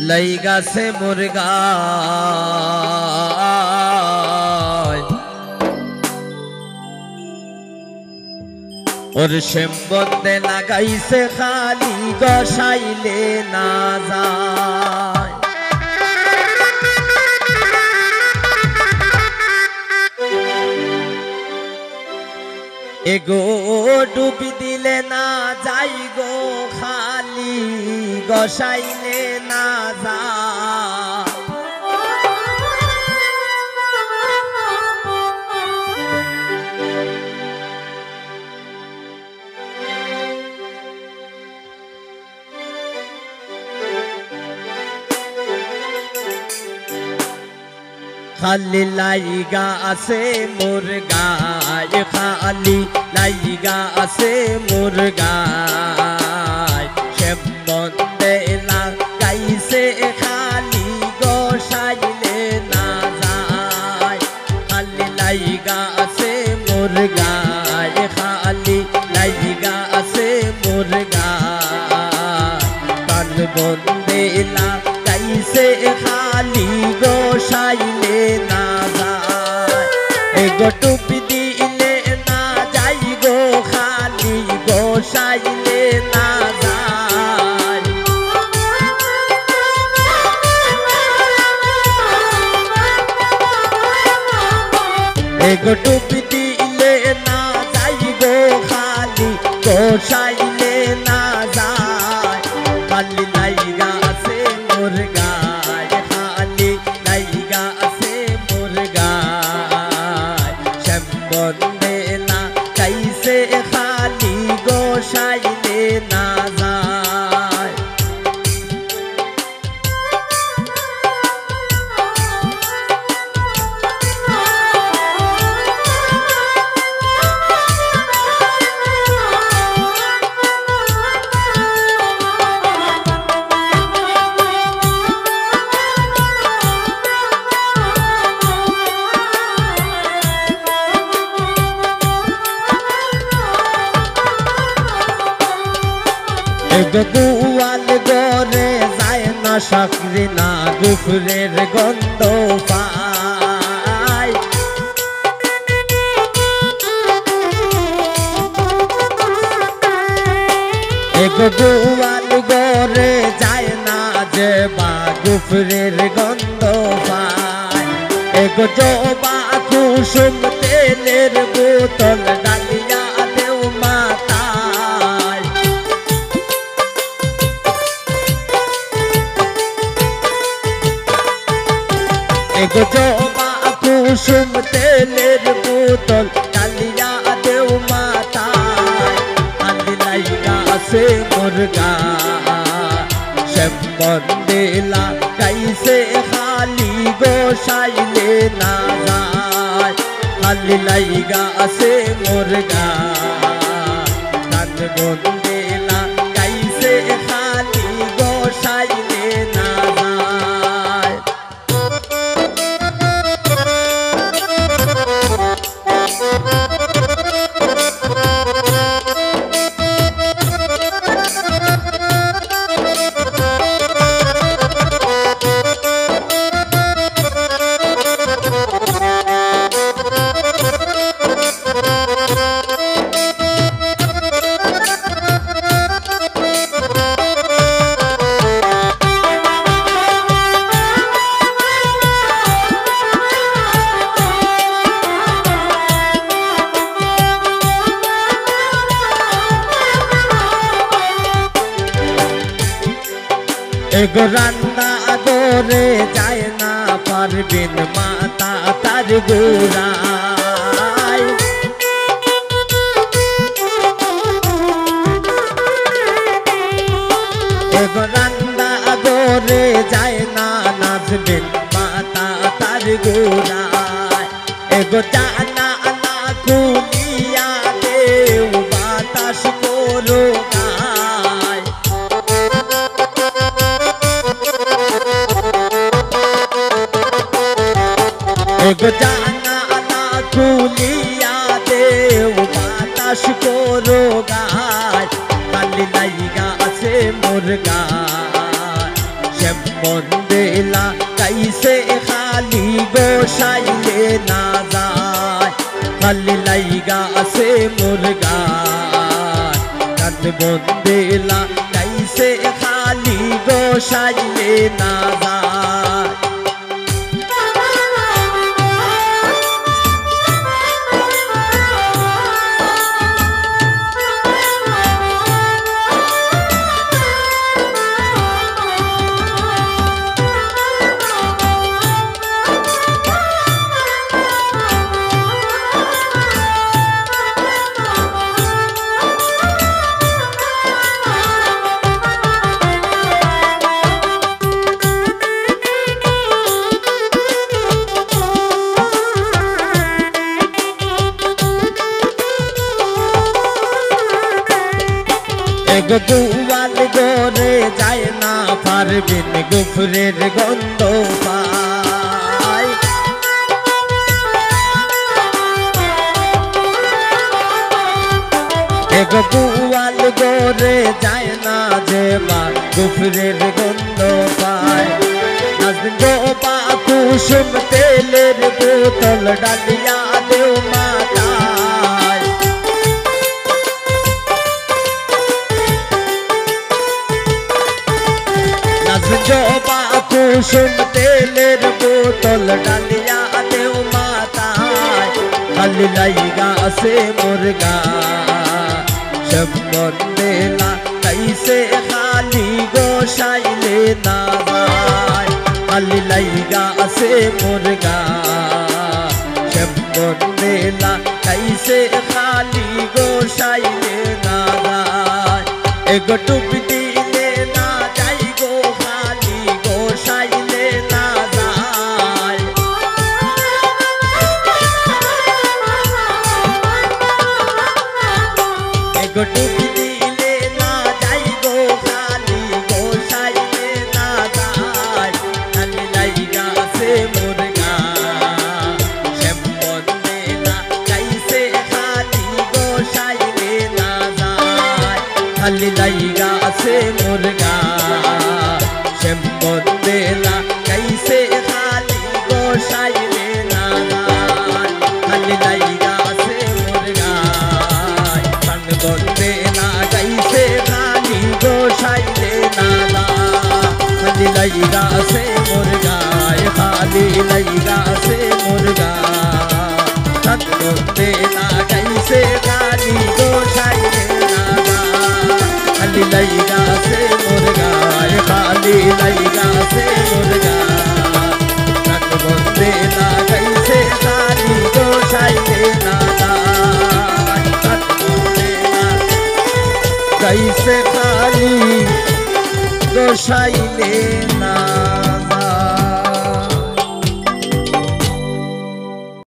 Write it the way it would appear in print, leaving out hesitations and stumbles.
লাইগাছে মুরগা ওর শ্যামবন্দে লাগাইছে খালি গসাইলে না যায় এগো ডুবি দিলে না যাই গো খালি গসাইলে না যায় খালি লাইগা আছে মুরগায় খালি লাইগা আছে মুরগায় শ্যামবন্দে লাগাইছে খালি গসাইলে না যায় খালি লাইগা আছে মুরগায় খালি লাইগা আছে মুরগায় কানবন্দে লাগাইছে খালি গসাইলে না যায় এগো টুপি দিলে না যাই গো খালি গসাইলে না যায় এগো টুপি দিলে না যাই গো খালি গসাইলে না যায় খালি লাইগা আছে মুরগা বন্দে লাগাইছে খালি গসাইলে না যায় গোয়াল গরে যায় না সাকরি না গুফরের গন্ধ পায় গোয়াল গরে যায় না যে বা গুফরের গন্ধ পায় জবা কুসুম তেলের বোতল ডালিয়া দেও মাতায় জবা কুসুম তেলের বোতল ডালিয়া দেও মাতায় খালি লাইগা আছে মুরগা শ্যামবন্দে লাগাইছে খালি গসাইলে না যায় খালি লাইগা আছে মুরগা কানবন্দে লাগাইছে খালি গসাইলে না যায় এগো রান্না করে যায় না পারবেন মাতা তার গোড়ায় এগো রান্না করে যায় না নাচবেন মাতা তার গোড়ায় এগো জানা না খুলিয়া দেও বাতাস করো গায় এগো জানা না খুলিয়া দেও বাতাস করো গায় খালি লাইগা আছে মুরগা मन देला कैसे खाली गोसाइले ना जाए खाली लाइगा से मुर्गा कद मन देला कैसे खाली गोसाइले ना जाए গোয়াল গরে যায় না পারবেন গুফরের গন্ধ পায় গোয়াল গরে যায় না যে মা গুফরের গন্ধ পায় গো পা কুসুম তেলের বোতল ডালিয়া দেও মাতায় जोबा कुसुम तेलेर बोतल डालिया देव माता खाली लाइगा से मुर्गा सब मन देला कैसे खाली गोसाइले ना जाए खाली लाइगा से मुर्गा सब मन देला कैसे खाली गोसाइले ना जाए एगो टुपी दिले ना जाई गो गोसाइले ना जाए एगो टुपी दिले ना जाई गो खाली गोसाइले ना जाए खाली लाइगा से मुर्गा शम्मन देला कैसे खाली गोसाइले ना जाए खाली लाइगा से मुर्गा शम्मन देला कैसे खाली गोसाइले ना जाए खाली लाइगा से मुर्गा शम्मन देला कैसे खाली गोसाइले ना जाए खाली लाइगा से मुर्गा खाली लाइगा से मुर्गा शम्मन देला कैसे खाली गोसाइले ना जाए खाली लाइगा से मुर्गा खाली लाइगा से मुर्गा रंग देला कैसे खाली गोसाइले ना जाए कैसे खाली गोसाइले ना